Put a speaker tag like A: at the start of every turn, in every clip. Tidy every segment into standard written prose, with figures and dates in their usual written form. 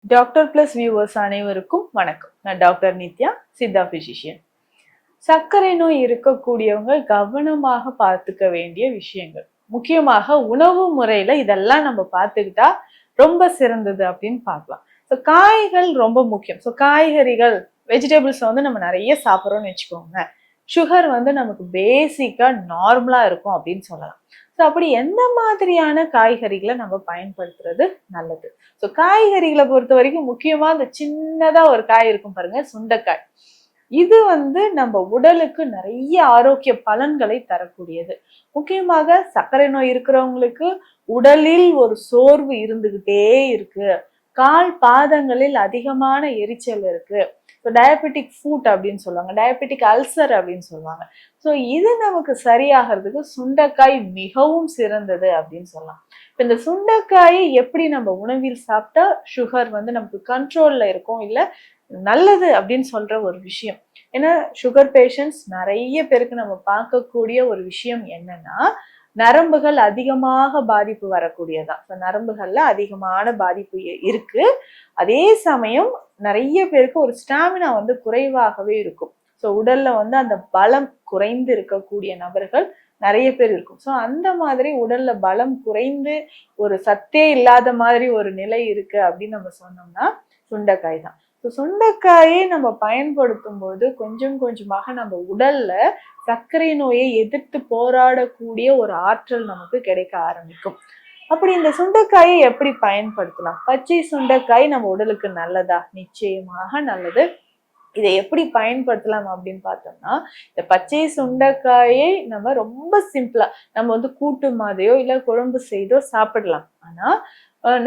A: Doctor plus viewers அனைவருக்கும் வணக்கம். நான் டாக்டர் நித்யா, சித்தா பிசிஷியன். சர்க்கரை நோய் இருக்கக்கூடியவங்க கவனமாக பார்த்துக்க வேண்டிய விஷயங்கள், முக்கியமாக உணவு முறையில இதெல்லாம் நம்ம பார்த்துக்கிட்டா ரொம்ப சிறந்தது அப்படின்னு பார்க்கலாம். ஸோ காய்கள் ரொம்ப முக்கியம். ஸோ காய்கறிகள், வெஜிடபிள்ஸ் வந்து நம்ம நிறைய சாப்பிட்றோம்னு வச்சுக்கோங்க. சுகர் வந்து நமக்கு பேசிக்கா நார்மலா இருக்கும் அப்படின்னு சொல்லலாம். ஸோ அப்படி எந்த மாதிரியான காய்கறிகளை நம்ம பயன்படுத்துறது நல்லது? ஸோ காய்கறிகளை பொறுத்த வரைக்கும் முக்கியமா இந்த சின்னதா ஒரு காய் இருக்கும் பாருங்க, சுண்டைக்காய். இது வந்து நம்ம உடலுக்கு நிறைய ஆரோக்கிய பலன்களை தரக்கூடியது. முக்கியமாக சர்க்கரை நோய் இருக்கிறவங்களுக்கு உடலில் ஒரு சோர்வு இருந்துகிட்டே இருக்கு, கால் பாதங்களில் அதிகமான எரிச்சல் இருக்கு, டயபெட்டிக் ஃபுட் அப்படின்னு சொல்லுவாங்க, டயபெட்டிக் அல்சர் அப்படின்னு சொல்லுவாங்க. ஸோ இது நமக்கு சரியாகிறதுக்கு சுண்டைக்காய் மிகவும் சிறந்தது அப்படின்னு சொல்லலாம். இப்போ இந்த சுண்டைக்காயை எப்படி நம்ம உணவில் சாப்பிட்டா சுகர் வந்து நமக்கு கண்ட்ரோல்ல இருக்கும், இல்லை நல்லது அப்படின்னு சொல்ற ஒரு விஷயம். ஏன்னா சுகர் பேஷண்ட்ஸ் நிறைய பேருக்கு நம்ம பார்க்கக்கூடிய ஒரு விஷயம் என்னன்னா, நரம்புகள் அதிகமாக பாதிப்பு வரக்கூடியதான். நரம்புகள்ல அதிகமான பாதிப்பு இருக்கு. அதே சமயம் நிறைய பேருக்கு ஒரு ஸ்டாமினா வந்து குறைவாகவே இருக்கும். ஸோ உடல்ல வந்து அந்த பலம் குறைந்து இருக்கக்கூடிய நபர்கள் நிறைய பேர் இருக்கும். ஸோ அந்த மாதிரி உடல்ல பலம் குறைந்து ஒரு சத்தே இல்லாத மாதிரி ஒரு நிலை இருக்கு அப்படின்னு நம்ம சொன்னோம்னா சுண்டைக்காய் தான். ஸோ சுண்டைக்காயை நம்ம பயன்படுத்தும் போது கொஞ்சம் கொஞ்சமாக நம்ம உடல்ல சர்க்கரை நோயை எதிர்த்து போராடக்கூடிய ஒரு ஆற்றல் நமக்கு கிடைக்க ஆரம்பிக்கும். அப்படி இந்த சுண்டைக்காயை எப்படி பயன்படுத்தலாம்? பச்சை சுண்டைக்காய் நம்ம உடலுக்கு நல்லதா? நிச்சயமாக நல்லது. இதை எப்படி பயன்படுத்தலாம் அப்படின்னு பார்த்தோம்னா, இந்த பச்சை சுண்டைக்காயை நம்ம ரொம்ப சிம்பிளா நம்ம வந்து கூட்டு மாதிரியோ இல்லை குழம்பு செய்தோ சாப்பிடலாம். ஆனா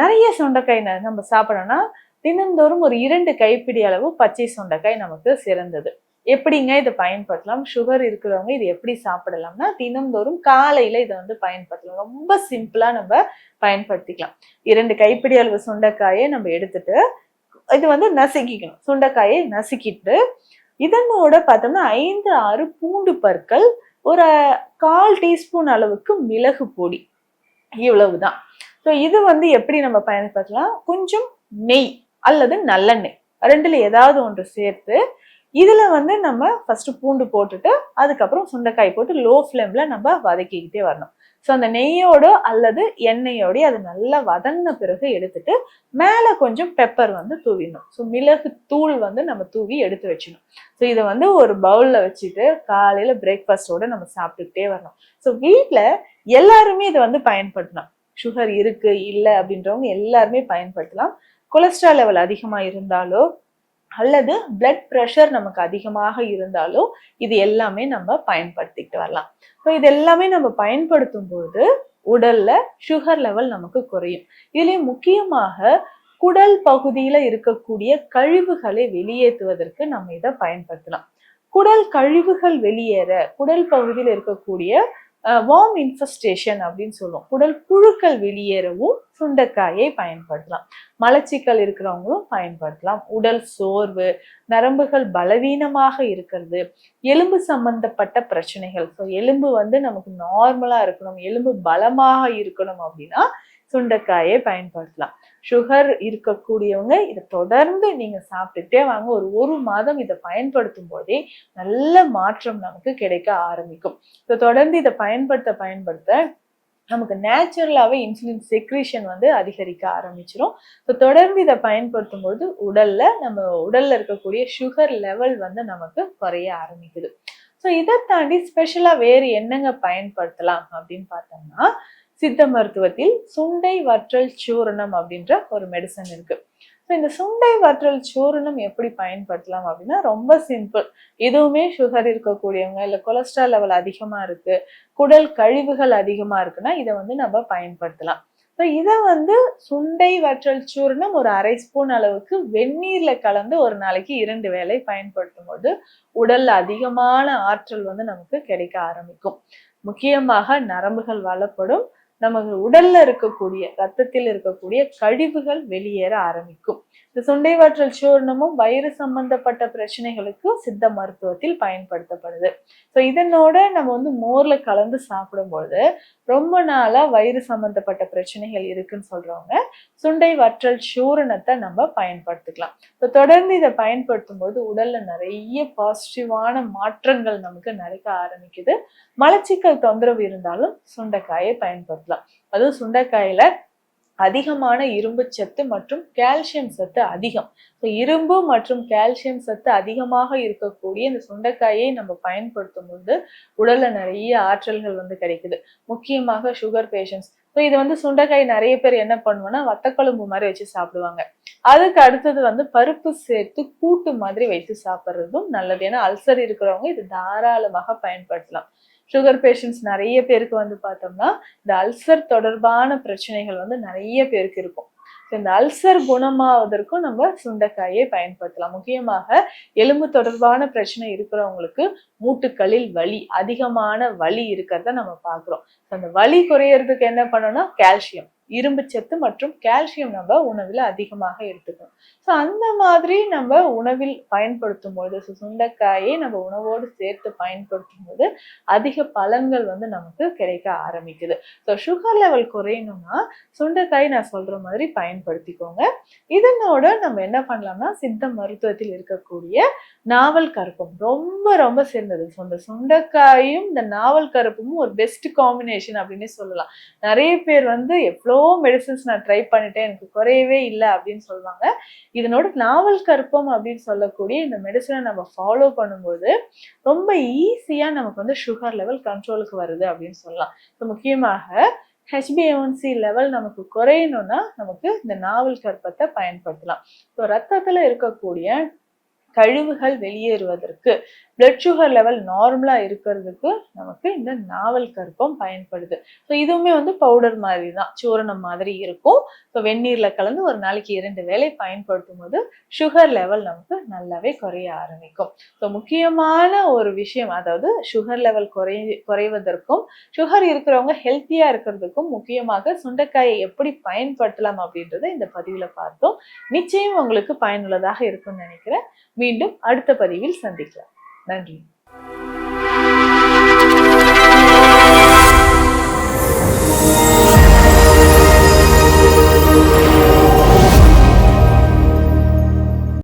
A: நிறைய சுண்டைக்காய் நம்ம சாப்பிடணும்னா தினந்தோறும் ஒரு 2 கைப்பிடி அளவு பச்சை சுண்டைக்காய் நமக்கு சிறந்தது. எப்படிங்க இதை பயன்படுத்தலாம்? சுகர் இருக்கிறவங்க இது எப்படி சாப்பிடலாம்னா, தினந்தோறும் காலையில இதை வந்து பயன்படுத்தலாம். ரொம்ப சிம்பிளா நம்ம பயன்படுத்திக்கலாம். 2 கைப்பிடி அளவு சுண்டைக்காயை நம்ம எடுத்துட்டு இது வந்து நசுக்கிக்கணும். சுண்டைக்காயை நசுக்கிட்டு இதனோட பார்த்தோம்னா 5, 6 பூண்டு பற்கள், ஒரு 1/4 டீஸ்பூன் அளவுக்கு மிளகு பொடி, இவ்வளவுதான். ஸோ இது வந்து எப்படி நம்ம பயன்படுத்தலாம்? கொஞ்சம் நெய் அல்லது நல்லெண்ணெய், ரெண்டுல ஏதாவது ஒன்று சேர்த்து இதுல வந்து நம்ம ஃபர்ஸ்ட் பூண்டு போட்டுட்டு அதுக்கப்புறம் சுண்டைக்காய் போட்டு லோ ஃப்ளேம்ல நம்ம வதக்கிக்கிட்டே வரணும். ஸோ அந்த நெய்யோட அல்லது எண்ணெயோடய அது நல்லா வதங்கின பிறகு எடுத்துட்டு மேல கொஞ்சம் பெப்பர் வந்து தூவிடணும். ஸோ மிளகு தூள் வந்து நம்ம தூவி எடுத்து வச்சிடணும். ஸோ இதை வந்து ஒரு பவுல்ல வச்சுட்டு காலையில பிரேக்ஃபாஸ்டோட நம்ம சாப்பிட்டுக்கிட்டே வரணும். ஸோ வீட்டில் எல்லாருமே இதை வந்து பயன்படுத்தலாம். சுகர் இருக்கு இல்லை அப்படின்றவங்க எல்லாருமே பயன்படுத்தலாம். கொலஸ்ட்ரால் லெவல் அதிகமா இருந்தாலோ அல்லது பிளட் ப்ரெஷர் நமக்கு அதிகமாக இருந்தாலும் இது எல்லாமே நம்ம பயன்படுத்திக்கிட்டு வரலாம். ஸோ இது எல்லாமே நம்ம பயன்படுத்தும் போது உடல்ல சுகர் லெவல் நமக்கு குறையும். இதுலயும் முக்கியமாக குடல் பகுதியில இருக்கக்கூடிய கழிவுகளை வெளியேற்றுவதற்கு நம்ம இதை பயன்படுத்தலாம். குடல் கழிவுகள் வெளியேற குடல் பகுதியில் இருக்கக்கூடிய வார்ம் இன்ஃபெஸ்டேஷன் அப்படின்னு சொல்லுவோம், குடல் புழுக்கள் வெளியேறவும் சுண்டைக்காயை பயன்படுத்தலாம். மலச்சிக்கல் இருக்கிறவங்களும் பயன்படுத்தலாம். உடல் சோர்வு, நரம்புகள் பலவீனமாக இருக்கிறது, எலும்பு சம்பந்தப்பட்ட பிரச்சனைகள், ஸோ எலும்பு வந்து நமக்கு நார்மலா இருக்கணும், எலும்பு பலமாக இருக்கணும் அப்படின்னா சுண்டைக்காயை பயன்படுத்தலாம். சுகர் இருக்கக்கூடியவங்க இதை தொடர்ந்து நீங்க சாப்பிட்டுட்டே வாங்க. ஒரு மாதம் இதை பயன்படுத்தும் போதே நல்ல மாற்றம் நமக்கு கிடைக்க ஆரம்பிக்கும். ஸோ தொடர்ந்து இதை பயன்படுத்த நமக்கு நேச்சுரலாவே இன்சுலின் செக்ரீஷன் வந்து அதிகரிக்க ஆரம்பிச்சிடும். ஸோ தொடர்ந்து இதை பயன்படுத்தும் போது நம்ம உடல்ல இருக்கக்கூடிய சுகர் லெவல் வந்து நமக்கு குறைய ஆரம்பிக்குது. ஸோ இதை தாண்டி ஸ்பெஷலா வேறு என்னங்க பயன்படுத்தலாம் அப்படின்னு பார்த்தோம்னா, சித்த மருத்துவத்தில் சுண்டை வற்றல் சூரணம் அப்படின்ற ஒரு மெடிசன் இருக்கு. ஸோ இந்த சுண்டை வற்றல் சூரணம் எப்படி பயன்படுத்தலாம் அப்படின்னா ரொம்ப சிம்பிள். எதுவுமே சுகர் இருக்கக்கூடியவங்க, இல்லை கொலஸ்ட்ரால் லெவல் அதிகமா இருக்கு, குடல் கழிவுகள் அதிகமா இருக்குன்னா இதை வந்து நம்ம பயன்படுத்தலாம். ஸோ இதை வந்து சுண்டை வற்றல் சூரணம் ஒரு 1/2 ஸ்பூன் அளவுக்கு வெந்நீர்ல கலந்து ஒரு நாளைக்கு 2 வேளை பயன்படுத்தும் போது உடல்ல அதிகமான ஆற்றல் வந்து நமக்கு கிடைக்க ஆரம்பிக்கும். முக்கியமாக நரம்புகள் வளப்படும், நமக்கு உடல்ல இருக்கக்கூடிய ரத்தத்தில் இருக்கக்கூடிய கழிவுகள் வெளியேற ஆரம்பிக்கும். இந்த சுண்டை வற்றல் சூர்ணமும் வயிறு சம்பந்தப்பட்ட பிரச்சனைகளுக்கு சித்த மருத்துவத்தில் பயன்படுத்தப்படுது. ஸோ இதனோட நம்ம வந்து மோர்ல கலந்து சாப்பிடும்போது ரொம்ப நாளா வயிறு சம்பந்தப்பட்ட பிரச்சனைகள் இருக்குன்னு சொல்றவங்க சுண்டை வற்றல் சூரணத்தை நம்ம பயன்படுத்திக்கலாம். இப்போ தொடர்ந்து இதை பயன்படுத்தும் போது உடல்ல நிறைய பாசிட்டிவான மாற்றங்கள் நமக்கு நடக்க ஆரம்பிக்குது. மலச்சிக்கல் தொந்தரவு இருந்தாலும் சுண்டைக்காயை பயன்படுத்தலாம். அதுவும் சுண்டைக்காயில அதிகமான இரும்பு சத்து மற்றும் கால்சியம் சத்து அதிகம். இரும்பு மற்றும் கால்சியம் சத்து அதிகமாக இருக்கக்கூடிய இந்த சுண்டைக்காயை நம்ம பயன்படுத்தும் போது உடல்ல நிறைய ஆற்றல்கள் வந்து கிடைக்குது. முக்கியமாக சுகர் பேஷண்ட்ஸ். இது வந்து சுண்டைக்காய் நிறைய பேர் என்ன பண்ணுவோம்னா வத்தக்குழம்பு மாதிரி வச்சு சாப்பிடுவாங்க. அதுக்கு அடுத்தது வந்து பருப்பு சேர்த்து கூட்டு மாதிரி வைத்து சாப்பிட்றதும் நல்லது. ஏன்னா அல்சர் இருக்கிறவங்க இது தாராளமாக பயன்படுத்தலாம். சுகர் பேஷண்ட்ஸ் நிறைய பேருக்கு வந்து பார்த்தோம்னா இந்த அல்சர் தொடர்பான பிரச்சனைகள் வந்து நிறைய பேருக்கு இருக்கும். இந்த அல்சர் குணமாவதற்கும் நம்ம சுண்டைக்காயை பயன்படுத்தலாம். முக்கியமாக எலும்பு தொடர்பான பிரச்சனை இருக்கிறவங்களுக்கு மூட்டுக்களில் வலி, அதிகமான வலி இருக்கிறத நம்ம பார்க்கிறோம். அந்த வலி குறையறதுக்கு என்ன பண்ணணும்னா கால்சியம், இரும்பு சத்து மற்றும் கால்சியம் நம்ம உணவில் அதிகமாக எடுத்துக்கணும். ஸோ அந்த மாதிரி நம்ம உணவில் பயன்படுத்தும் போது சுண்டைக்காயை நம்ம உணவோடு சேர்த்து பயன்படுத்தும் போது அதிக பலன்கள் வந்து நமக்கு கிடைக்க ஆரம்பிக்குது. ஸோ சுகர் லெவல் குறையணும்னா சுண்டைக்காய் நான் சொல்ற மாதிரி பயன்படுத்திக்கோங்க. இதனோட நம்ம என்ன பண்ணலாம்னா சித்த மருத்துவத்தில் இருக்கக்கூடிய நாவல் கருப்பம் ரொம்ப ரொம்ப சிறந்தது. இந்த சுண்டைக்காயும் இந்த நாவல் கருப்பமும் ஒரு பெஸ்ட் காம்பினேஷன் அப்படின்னு சொல்லலாம். நிறைய பேர் வந்து எவ்வளோ மெடிசன்ஸ் நான் ட்ரை பண்ணிட்டேன் எனக்கு குறையவே இல்லை அப்படின்னு சொல்லுவாங்க. இதனோட நாவல் கருப்பம் அப்படின்னு சொல்லக்கூடிய இந்த மெடிசனை நம்ம ஃபாலோ பண்ணும்போது ரொம்ப ஈஸியா நமக்கு வந்து சுகர் லெவல் கண்ட்ரோலுக்கு வருது அப்படின்னு சொல்லலாம். ஸோ முக்கியமாக HbA1c லெவல் நமக்கு குறையணும்னா நமக்கு இந்த நாவல் கருப்பத்தை பயன்படுத்தலாம். ஸோ ரத்தத்துல இருக்கக்கூடிய கழிவுகள் வெளியேறுவதற்கு, பிளட் சுகர் லெவல் நார்மலா இருக்கிறதுக்கு நமக்கு இந்த நாவல் கருப்பம் பயன்படுது. ஸோ இதுவுமே வந்து பவுடர் மாதிரி தான், சூரணம் மாதிரி இருக்கும். ஸோ வெந்நீர்ல கலந்து ஒரு நாளைக்கு 2 வேளை பயன்படுத்தும் போது சுகர் லெவல் நமக்கு நல்லாவே குறைய ஆரம்பிக்கும். ஸோ முக்கியமான ஒரு விஷயம், அதாவது சுகர் லெவல் குறைவதற்கும் சுகர் இருக்கிறவங்க ஹெல்த்தியா இருக்கிறதுக்கும் முக்கியமாக சுண்டைக்காயை எப்படி பயன்படுத்தலாம் அப்படின்றத இந்த பதிவுல பார்த்தோம். நிச்சயம் உங்களுக்கு பயனுள்ளதாக இருக்கும்னு நினைக்கிறேன். மீண்டும் அடுத்த பதிவில் சந்திக்கலாம். நன்றி.